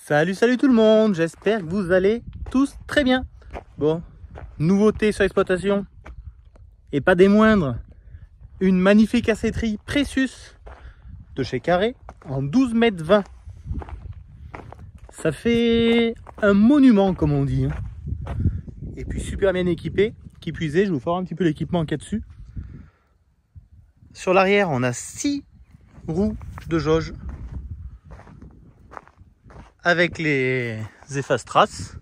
Salut tout le monde, j'espère que vous allez tous très bien. Bon, nouveauté sur l'exploitation, et pas des moindres, une magnifique acéterie Precious de chez Carré en 12,20 m. Ça fait un monument comme on dit. Et puis super bien équipé, qui plus est, je vais vous faire un petit peu l'équipement qu'il y a dessus. Sur l'arrière, on a 6 roues de jauge avec les efface-traces.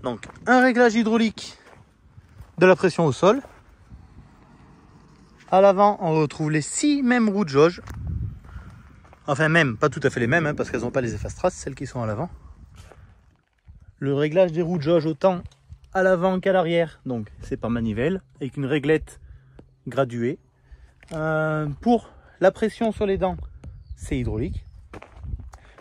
Donc un réglage hydraulique de la pression au sol. À l'avant, on retrouve les 6 mêmes roues de jauge. Enfin même, pas tout à fait les mêmes, parce qu'elles n'ont pas les efface-traces, celles qui sont à l'avant. Le réglage des roues de jauge autant à l'avant qu'à l'arrière, donc c'est par manivelle, avec une réglette graduée. Pour la pression sur les dents, c'est hydraulique.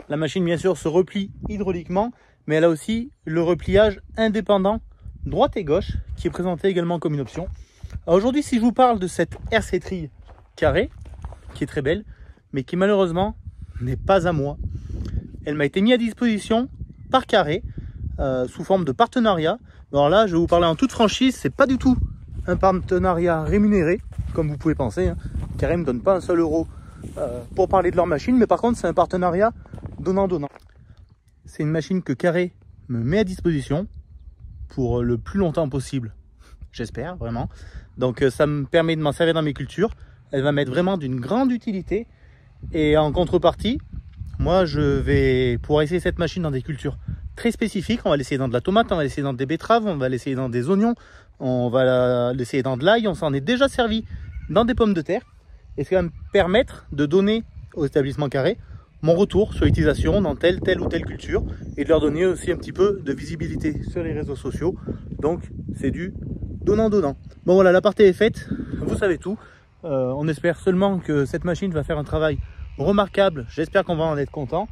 La machine bien sûr se replie hydrauliquement, mais elle a aussi le repliage indépendant droite et gauche qui est présenté également comme une option. Aujourd'hui, si je vous parle de cette acéterie Carré, qui est très belle, mais qui malheureusement n'est pas à moi. Elle m'a été mise à disposition par Carré sous forme de partenariat. Alors là, je vais vous parler en toute franchise, c'est pas du tout un partenariat rémunéré, comme vous pouvez penser. Carré ne me donne pas un seul euro pour parler de leur machine, mais par contre, c'est un partenariat donnant-donnant. C'est une machine que Carré me met à disposition pour le plus longtemps possible, j'espère vraiment. Donc ça me permet de m'en servir dans mes cultures. Elle va m'être vraiment d'une grande utilité. Et en contrepartie, moi je vais pouvoir essayer cette machine dans des cultures très spécifiques. On va l'essayer dans de la tomate, on va l'essayer dans des betteraves, on va l'essayer dans des oignons, on va l'essayer dans de l'ail. On s'en est déjà servi dans des pommes de terre. Et ça va me permettre de donner aux établissements Carré mon retour sur l'utilisation dans telle ou telle culture et de leur donner aussi un petit peu de visibilité sur les réseaux sociaux. Donc c'est du donnant-donnant. Bon voilà, la partie est faite, vous savez tout. On espère seulement que cette machine va faire un travail remarquable. J'espère qu'on va en être content.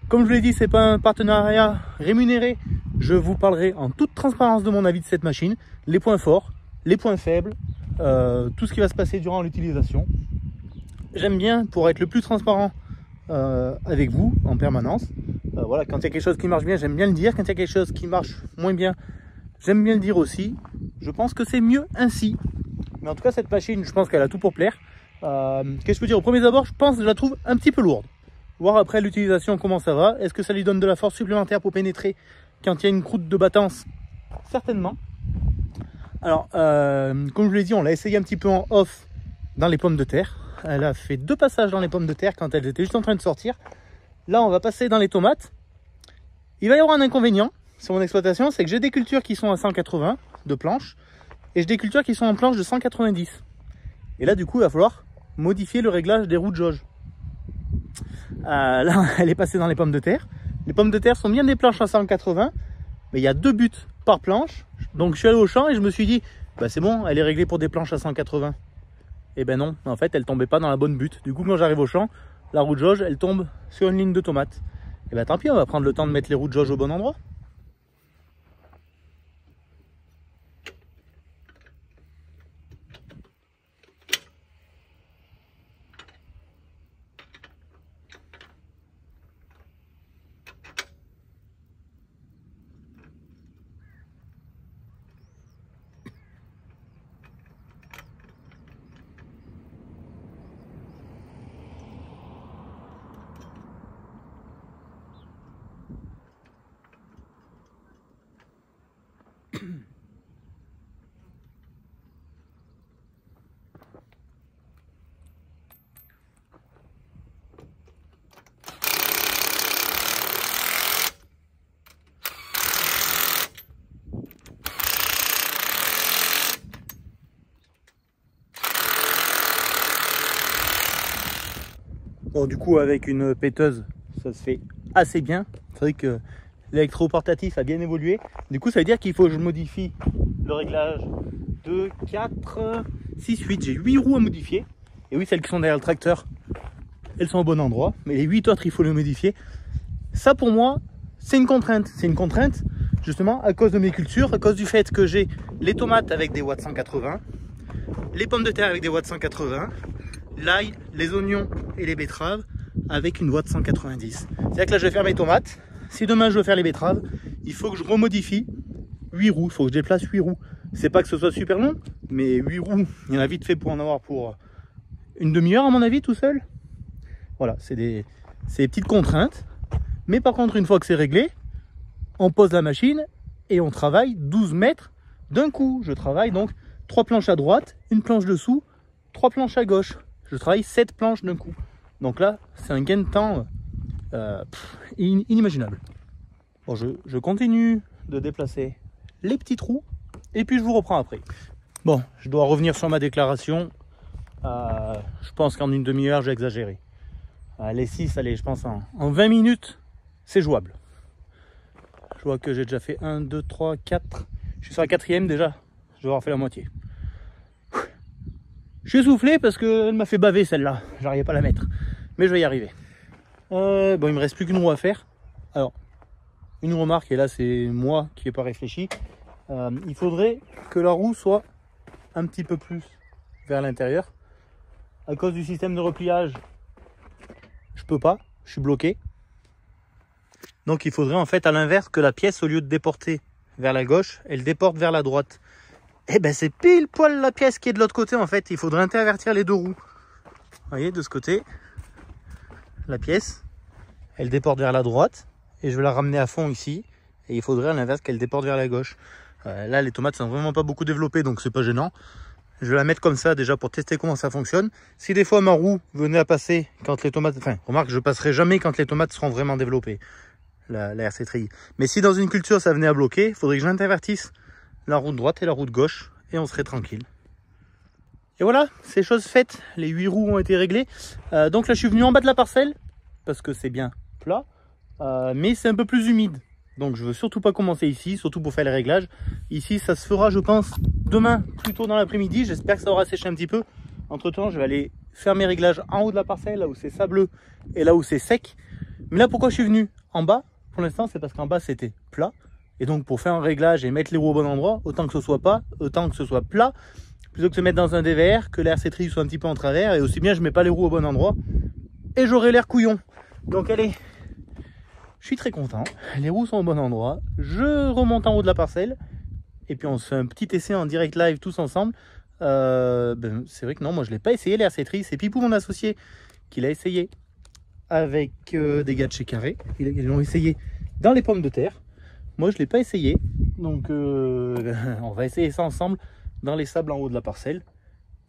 Comme je vous l'ai dit, c'est pas un partenariat rémunéré. Je vous parlerai en toute transparence de mon avis de cette machine, les points forts, les points faibles, tout ce qui va se passer durant l'utilisation. J'aime bien pour être le plus transparent avec vous en permanence. Voilà, quand il y a quelque chose qui marche bien, j'aime bien le dire. Quand il y a quelque chose qui marche moins bien, j'aime bien le dire aussi. Je pense que c'est mieux ainsi. Mais en tout cas, cette machine, je pense qu'elle a tout pour plaire. Qu'est-ce que je peux dire? Au premier abord, je pense que je la trouve un petit peu lourde. Voir après l'utilisation comment ça va. Est-ce que ça lui donne de la force supplémentaire pour pénétrer quand il y a une croûte de battance? Certainement. Alors, comme je l'ai dit, on l'a essayé un petit peu en off dans les pommes de terre. Elle a fait 2 passages dans les pommes de terre quand elles étaient juste en train de sortir. Là, on va passer dans les tomates. Il va y avoir un inconvénient sur mon exploitation, c'est que j'ai des cultures qui sont à 180 de planche et j'ai des cultures qui sont en planche de 190. Et là, du coup, il va falloir modifier le réglage des roues de jauge. Là, elle est passée dans les pommes de terre. Les pommes de terre sont bien des planches à 180, mais il y a 2 buts par planche. Donc, je suis allé au champ et je me suis dit, bah, c'est bon, elle est réglée pour des planches à 180. Et ben non, en fait, elle tombait pas dans la bonne butte. Du coup, quand j'arrive au champ, la roue de jauge, elle tombe sur une ligne de tomate. Et ben tant pis, on va prendre le temps de mettre les roues de jauge au bon endroit. Bon, du coup, avec une péteuse, ça se fait assez bien. C'est vrai que l'électroportatif a bien évolué. Du coup, ça veut dire qu'il faut que je modifie le réglage 2, 4, 6, 8. J'ai 8 roues à modifier. Et oui, celles qui sont derrière le tracteur, elles sont au bon endroit. Mais les 8 autres, il faut les modifier. Ça, pour moi, c'est une contrainte. C'est une contrainte, justement, à cause de mes cultures, à cause du fait que j'ai les tomates avec des watts 180, les pommes de terre avec des watts 180, l'ail, les oignons et les betteraves avec une watt 190. C'est-à-dire que là je vais faire mes tomates, si demain je veux faire les betteraves, il faut que je remodifie 8 roues, il faut que je déplace 8 roues. C'est pas que ce soit super long, mais 8 roues, il y en a vite fait pour en avoir pour une demi-heure à mon avis tout seul. Voilà, c'est des petites contraintes. Mais par contre, une fois que c'est réglé, on pose la machine et on travaille 12 mètres d'un coup. Je travaille donc 3 planches à droite, une planche dessous, 3 planches à gauche. Je travaille 7 planches d'un coup. Donc là, c'est un gain de temps inimaginable. Bon, je continue de déplacer les petits trous et puis je vous reprends après. Bon, je dois revenir sur ma déclaration. Je pense qu'en une demi-heure, j'ai exagéré. Les 6, allez, je pense en 20 minutes, c'est jouable. Je vois que j'ai déjà fait 1, 2, 3, 4. Je suis sur la 4e déjà. Je vais avoir fait la moitié. Je suis essoufflé parce qu'elle m'a fait baver celle-là. J'arrivais pas à la mettre. Mais je vais y arriver. Bon, il me reste plus qu'une roue à faire. Alors, une remarque, et là c'est moi qui n'ai pas réfléchi. Il faudrait que la roue soit un petit peu plus vers l'intérieur. À cause du système de repliage, je peux pas, je suis bloqué. Donc il faudrait en fait à l'inverse que la pièce, au lieu de déporter vers la gauche, elle déporte vers la droite. Et ben c'est pile poil la pièce qui est de l'autre côté en fait. Il faudrait intervertir les deux roues. Vous voyez, de ce côté, la pièce, elle déporte vers la droite. Et je vais la ramener à fond ici. Et il faudrait à l'inverse qu'elle déporte vers la gauche. Là les tomates sont vraiment pas beaucoup développées, donc c'est pas gênant. Je vais la mettre comme ça déjà pour tester comment ça fonctionne. Si des fois ma roue venait à passer quand les tomates... Enfin, remarque, je passerai jamais quand les tomates seront vraiment développées. La RC Tri. Mais si dans une culture ça venait à bloquer, il faudrait que j'intervertisse la roue de droite et la roue de gauche. Et on serait tranquille. Et voilà, c'est chose faite. Les 8 roues ont été réglées. Donc là je suis venu en bas de la parcelle. Parce que c'est bien plat. Mais c'est un peu plus humide. Donc je veux surtout pas commencer ici, surtout pour faire les réglages. Ici ça se fera je pense demain, plutôt dans l'après-midi. J'espère que ça aura séché un petit peu. Entre temps je vais aller faire mes réglages en haut de la parcelle, là où c'est sableux et là où c'est sec. Mais là pourquoi je suis venu en bas? Pour l'instant c'est parce qu'en bas c'était plat. Et donc pour faire un réglage et mettre les roues au bon endroit, autant que ce soit plat, plutôt que de se mettre dans un DVR, que l'air RC Tri soit un petit peu en travers. Et aussi bien je mets pas les roues au bon endroit et j'aurai l'air couillon. Donc allez, je suis très content, les roues sont au bon endroit, je remonte en haut de la parcelle et puis on se fait un petit essai en direct live tous ensemble. C'est vrai que non, moi je l'ai pas essayé les RC Tri, c'est Pipou mon associé qui l'a essayé avec des gars de chez Carré, ils l'ont essayé dans les pommes de terre, moi je l'ai pas essayé, donc on va essayer ça ensemble dans les sables en haut de la parcelle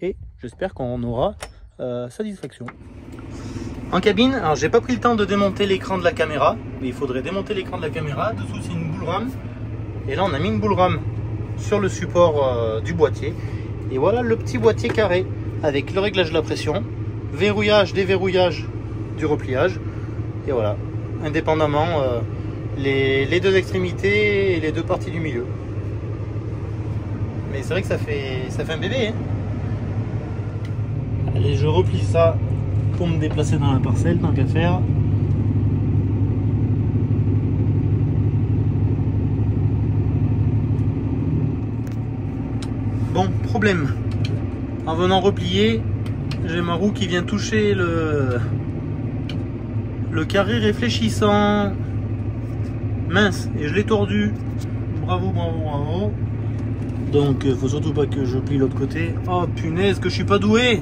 et j'espère qu'on aura satisfaction. En cabine, alors j'ai pas pris le temps de démonter l'écran de la caméra, mais il faudrait démonter l'écran de la caméra. Dessous c'est une boule rame, et là on a mis une boule rame sur le support du boîtier. Et voilà le petit boîtier carré avec le réglage de la pression, verrouillage, déverrouillage du repliage, et voilà, indépendamment les deux extrémités et les deux parties du milieu. Mais c'est vrai que ça fait un bébé, hein. Allez, je replie ça pour me déplacer dans la parcelle, tant qu'à faire. Bon, problème. En venant replier, j'ai ma roue qui vient toucher le carré réfléchissant. Mince, et je l'ai tordu. Bravo, bravo, bravo. Donc, faut surtout pas que je plie l'autre côté. Oh punaise, que je suis pas doué.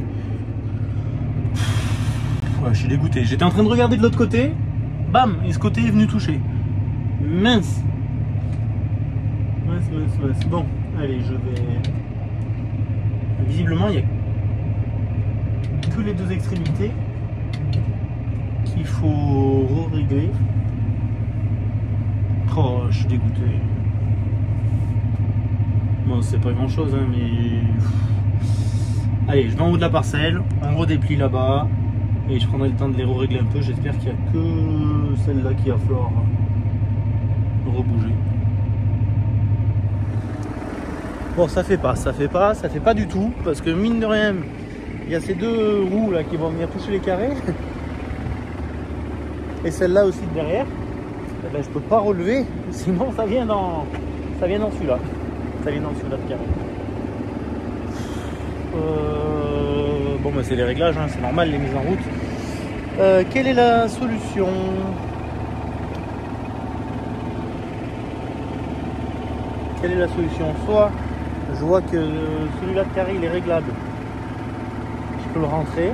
Ouais, je suis dégoûté. J'étais en train de regarder de l'autre côté. Bam, et ce côté est venu toucher. Mince. Mince. Bon, allez, je vais... Visiblement, il n'y a que les deux extrémités qu'il faut régler. Oh, je suis dégoûté. Bon, c'est pas grand chose, hein, mais... Allez, je vais en haut de la parcelle, on redéplie là-bas, et je prendrai le temps de les régler un peu. J'espère qu'il n'y a que celle-là qui va falloir rebouger. Bon, ça fait pas du tout, parce que mine de rien, il y a ces deux roues là qui vont venir toucher les carrés, et celle-là aussi de derrière. Eh ben, je peux pas relever, sinon ça vient dans celui-là. Ça vient dans celui-là de carré. Bon, bah, c'est les réglages, hein, c'est normal, les mises en route. Quelle est la solution? quelle est la solution? Soit je vois que celui-là de carré il est réglable, je peux le rentrer.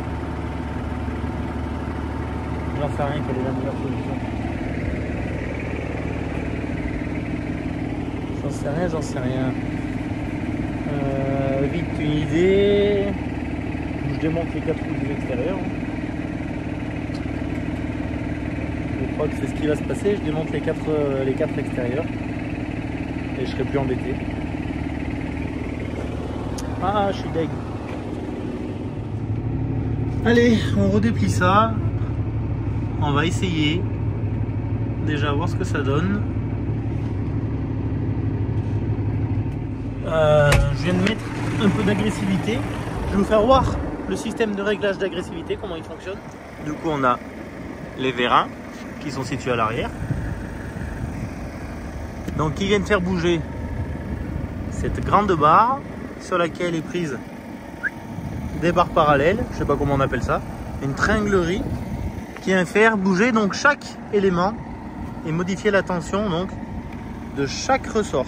J'en sais rien quelle est la meilleure solution. J'en sais rien. Vite une idée. Je démonte les 4 roues des extérieurs. Je crois que c'est ce qui va se passer. Je démonte les 4 extérieurs et je serai plus embêté. Ah, je suis deg. Allez, on redéplie ça. On va essayer déjà voir ce que ça donne. Je viens de mettre un peu d'agressivité. Je vais vous faire voir le système de réglage d'agressivité, comment il fonctionne. Du coup, on a les vérins qui sont situés à l'arrière. Donc, qui viennent faire bouger cette grande barre sur laquelle est prise des barres parallèles. Je ne sais pas comment on appelle ça. Une tringlerie qui vient faire bouger donc chaque élément et modifier la tension donc de chaque ressort.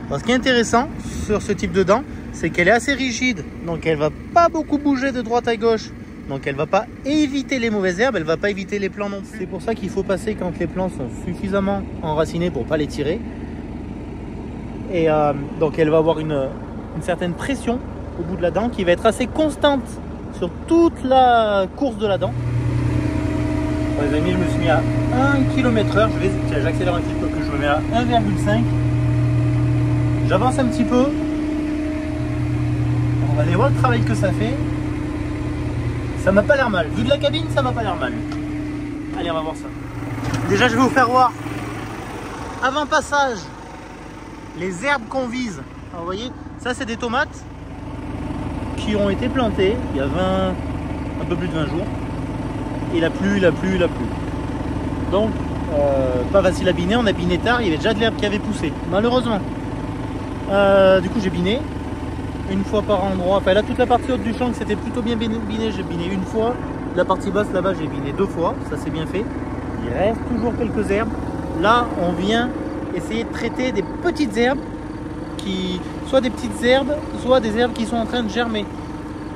Alors, ce qui est intéressant sur ce type de dent, c'est qu'elle est assez rigide, donc elle va pas beaucoup bouger de droite à gauche, donc elle va pas éviter les mauvaises herbes, elle va pas éviter les plants non plus. C'est pour ça qu'il faut passer quand les plants sont suffisamment enracinés pour pas les tirer. Et donc elle va avoir une certaine pression au bout de la dent qui va être assez constante sur toute la course de la dent. Bon, les amis, je me suis mis à 1 km/h, j'accélère un petit peu, que je me mets à 1,5. J'avance un petit peu. On va aller voir le travail que ça fait. Ça m'a pas l'air mal. Vu de la cabine, ça m'a pas l'air mal. Allez, on va voir ça. Déjà, je vais vous faire voir, avant passage, les herbes qu'on vise. Alors, vous voyez, ça c'est des tomates qui ont été plantées il y a un peu plus de 20 jours. Il a plu. Donc, pas facile à biner. On a biné tard, il y avait déjà de l'herbe qui avait poussé, malheureusement. Du coup, j'ai biné une fois par endroit. Enfin, là, toute la partie haute du champ, c'était plutôt bien biné. J'ai biné une fois. La partie basse, là-bas, j'ai biné 2 fois. Ça, c'est bien fait. Il reste toujours quelques herbes. Là, on vient essayer de traiter des petites herbes soit des petites herbes, soit des herbes qui sont en train de germer.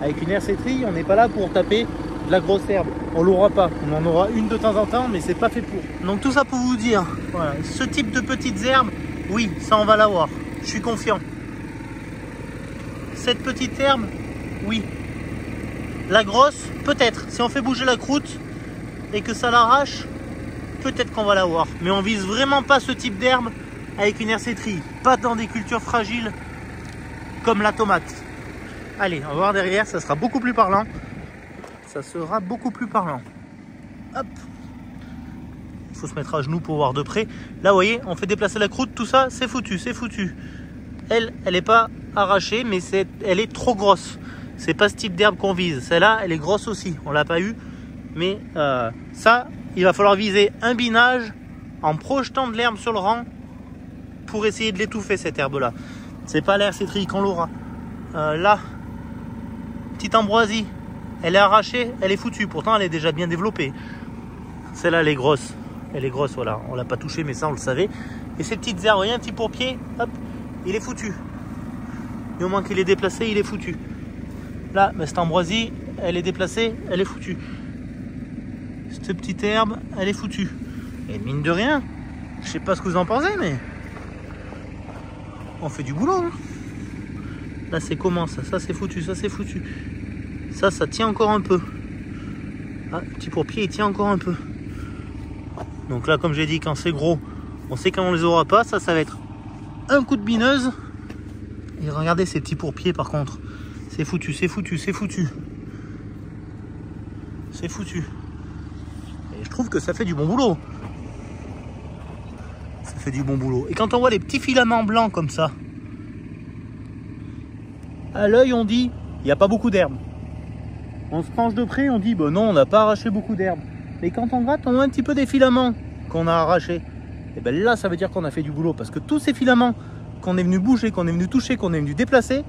Avec une hersétrie, on n'est pas là pour taper de la grosse herbe. On l'aura pas. On en aura une de temps en temps, mais c'est pas fait pour. Donc tout ça pour vous dire, voilà, ce type de petites herbes, oui, ça on va l'avoir. Je suis confiant. Cette petite herbe, oui. La grosse, peut-être. Si on fait bouger la croûte et que ça l'arrache, peut-être qu'on va l'avoir. Mais on vise vraiment pas ce type d'herbe avec une hersétrie. Pas dans des cultures fragiles comme la tomate. Allez, on va voir derrière, ça sera beaucoup plus parlant. Ça sera beaucoup plus parlant. Hop. Il faut se mettre à genoux pour voir de près. Là, vous voyez, on fait déplacer la croûte, tout ça, c'est foutu, c'est foutu. Elle n'est pas arrachée, mais elle est trop grosse. C'est pas ce type d'herbe qu'on vise. Celle-là, elle est grosse aussi. On l'a pas eu. Mais ça, il va falloir viser un binage en projetant de l'herbe sur le rang pour essayer de l'étouffer, cette herbe-là. C'est pas l'hersétrie qu'on l'aura. Là, petite ambroisie, elle est arrachée, elle est foutue. Pourtant, elle est déjà bien développée. Celle-là, elle est grosse. Elle est grosse, voilà. On l'a pas touchée, mais ça, on le savait. Et ces petites herbes, vous voyez, un petit pourpier, hop, il est foutu. Et au moins qu'il est déplacé, il est foutu. Là, bah, cette ambroisie, elle est déplacée, elle est foutue. Cette petite herbe, elle est foutue. Et mine de rien, je sais pas ce que vous en pensez, mais on fait du boulot. Hein. Là, c'est comment ça? Ça, c'est foutu, ça, c'est foutu. Ça tient encore un peu. Ah, le petit pourpier, il tient encore un peu. Donc là, comme j'ai dit, quand c'est gros, on sait qu'on les aura pas. Ça va être un coup de bineuse. Et regardez ces petits pourpiers, par contre. C'est foutu, c'est foutu, c'est foutu. C'est foutu. Et je trouve que ça fait du bon boulot. Ça fait du bon boulot. Et quand on voit les petits filaments blancs comme ça, à l'œil, on dit, il n'y a pas beaucoup d'herbe. On se penche de près, on dit, bah non, on n'a pas arraché beaucoup d'herbe. Mais quand on gratte, on voit un petit peu des filaments qu'on a arrachés. Et bien là, ça veut dire qu'on a fait du boulot. Parce que tous ces filaments qu'on est venu bouger, qu'on est venu toucher, qu'on est venu déplacer,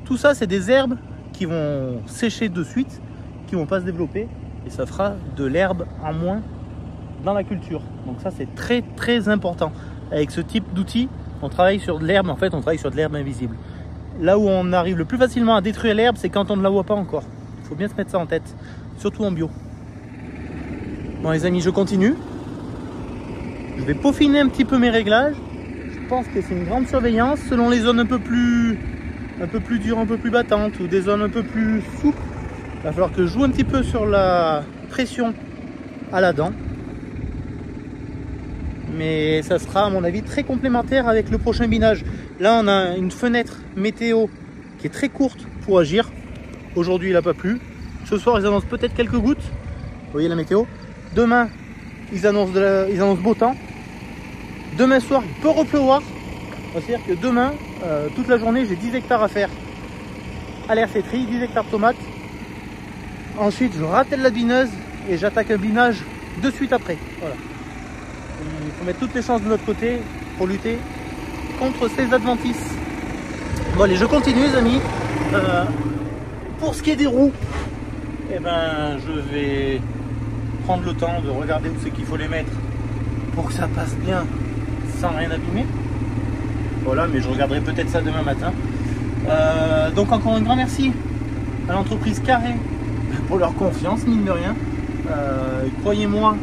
tout ça, c'est des herbes qui vont sécher de suite, qui ne vont pas se développer. Et ça fera de l'herbe en moins dans la culture. Donc ça c'est très très important. Avec ce type d'outil, on travaille sur de l'herbe, en fait on travaille sur de l'herbe invisible. Là où on arrive le plus facilement à détruire l'herbe, c'est quand on ne la voit pas encore. Il faut bien se mettre ça en tête, surtout en bio. Bon les amis, je continue. Je vais peaufiner un petit peu mes réglages. Je pense que c'est une grande surveillance selon les zones un peu plus dures, un peu plus battantes, ou des zones un peu plus souples. Il va falloir que je joue un petit peu sur la pression à la dent. Mais ça sera à mon avis très complémentaire avec le prochain binage. Là on a une fenêtre météo qui est très courte pour agir. Aujourd'hui il n'a pas plu. Ce soir ils annoncent peut-être quelques gouttes. Vous voyez la météo. Demain ils annoncent beau temps. Demain soir il peut repleuvoir. C'est-à-dire que demain, toute la journée, j'ai 10 hectares à faire à l'air fêtrie, 10 hectares de tomates. Ensuite, je ratelle la bineuse et j'attaque un binage de suite après. Voilà. Il faut mettre toutes les chances de notre côté pour lutter contre ces adventices. Bon allez, je continue les amis. Pour ce qui est des roues, eh ben, je vais prendre le temps de regarder où c'est qu'il faut les mettre pour que ça passe bien sans rien abîmer. Voilà, mais je regarderai peut-être ça demain matin. Donc encore un grand merci à l'entreprise Carré pour leur confiance, mine de rien. Croyez-moi,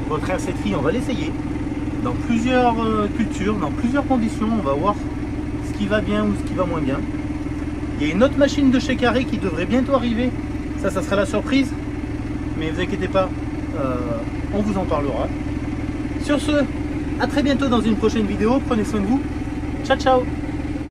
votre air cétri, on va l'essayer dans plusieurs cultures, dans plusieurs conditions. On va voir ce qui va bien ou ce qui va moins bien. Il y a une autre machine de chez Carré qui devrait bientôt arriver. Ça sera la surprise. Mais ne vous inquiétez pas, on vous en parlera. Sur ce, à très bientôt dans une prochaine vidéo. Prenez soin de vous. Ciao, ciao!